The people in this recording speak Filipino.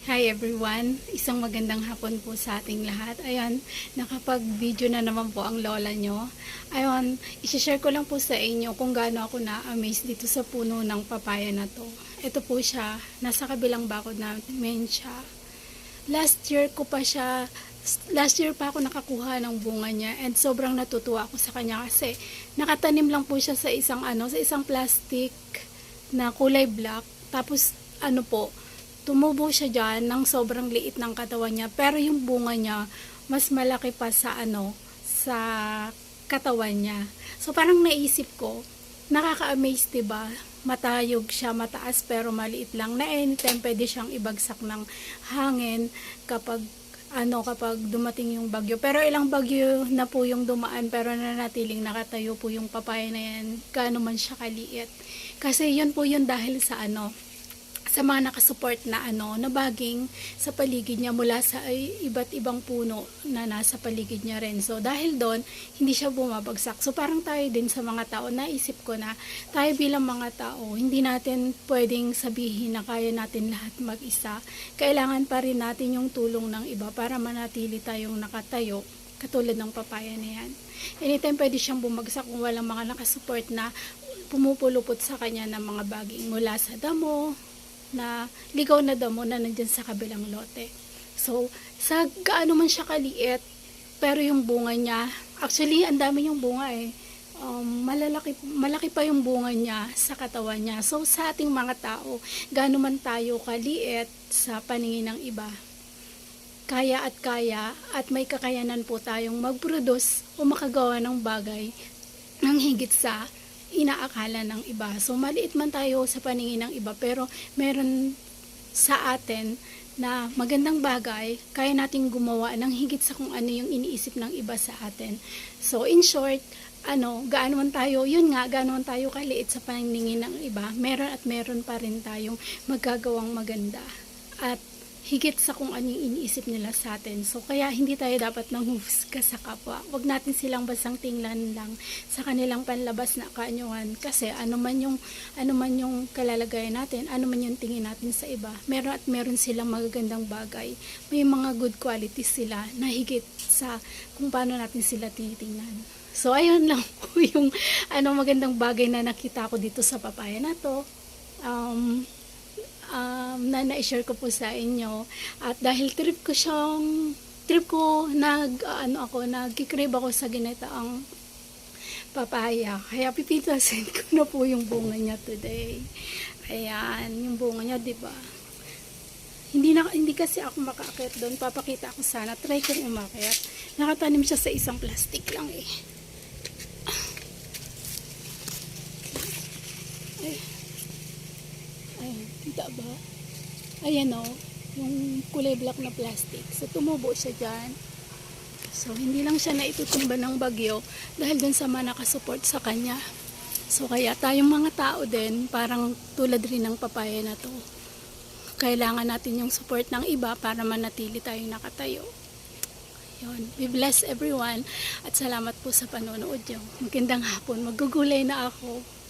Hi everyone! Isang magandang hapon po sa ating lahat. Ayan, nakapag-video na naman po ang lola nyo. Ayan, isi-share ko lang po sa inyo kung gaano ako na-amaze dito sa puno ng papaya na to. Ito po siya, nasa kabilang bakod namin siya. Last year pa ako nakakuha ng bunga niya and sobrang natutuwa ako sa kanya kasi nakatanim lang po siya sa isang plastic na kulay black. Tapos tumubo siya dyan ng sobrang liit ng katawan niya. Pero yung bunga niya, mas malaki pa sa katawan niya. So parang naisip ko, nakaka-amaze diba? Matayog siya, mataas pero maliit lang. Na anytime pwede siyang ibagsak ng hangin kapag dumating yung bagyo. Pero ilang bagyo na po yung dumaan pero nanatiling nakatayo po yung papaya na yan. Gaano man siya kaliit. Kasi yun po yun dahil sa sa mga nakasupport na baging sa paligid niya mula sa iba't ibang puno na nasa paligid niya rin. So dahil doon, hindi siya bumabagsak. So parang tayo din sa mga tao, naisip ko na tayo bilang mga tao, hindi natin pwedeng sabihin na kaya natin lahat mag-isa. Kailangan pa rin natin yung tulong ng iba para manatili tayong nakatayo. Katulad ng papaya na yan. Anytime pwede siyang bumagsak kung walang mga nakasupport na pumupulupot sa kanya ng mga baging mula sa damo, na ligaw na damo na nandyan sa kabilang lote. So, sa gaano man siya kaliit, pero yung bunga niya, actually, ang dami yung bunga malaki pa yung bunga niya sa katawan niya. So, sa ating mga tao, gaano man tayo kaliit sa paningin ng iba, kaya at may kakayanan po tayong mag-produce o makagawa ng bagay ng higit sa inaakala ng iba. So maliit man tayo sa paningin ng iba pero meron sa atin na magandang bagay, kaya nating gumawa ng higit sa kung ano yung iniisip ng iba sa atin. So in short, gaano man tayo kaliit sa paningin ng iba, meron pa rin tayong magagawang maganda at higit sa kung ano yung iniisip nila sa atin. So, kaya hindi tayo dapat nanghusga sa kapwa. Huwag natin silang basang tingnan lang sa kanilang panlabas na kaanyuhan. Kasi ano man yung kalalagayan natin, ano man yung tingin natin sa iba, meron silang magagandang bagay. May mga good qualities sila na higit sa kung paano natin sila tinitingnan. So, ayun lang po yung magandang bagay na nakita ko dito sa papaya na to. Na na-share ko po sa inyo at dahil nagkikrave ako sa ginataang papaya kaya pipitasin ko na po yung bunga niya today. Ayan yung bunga niya, diba? Hindi kasi ako makaakyat doon, papakita ko sana, try kong umakyat. Nakatanim siya sa isang plastic lang Ayan, kita ba? Ayan yung kulay black na plastic. So, tumubo siya dyan. So, hindi lang siya naitutumba ng bagyo dahil dun sa mga nakasupport sa kanya. So, kaya tayong mga tao din, parang tulad rin ng papaya na to. Kailangan natin yung support ng iba para manatili tayong nakatayo. Yun. Be blessed everyone at salamat po sa panonood nyo. Magandang hapon. Magugulay na ako.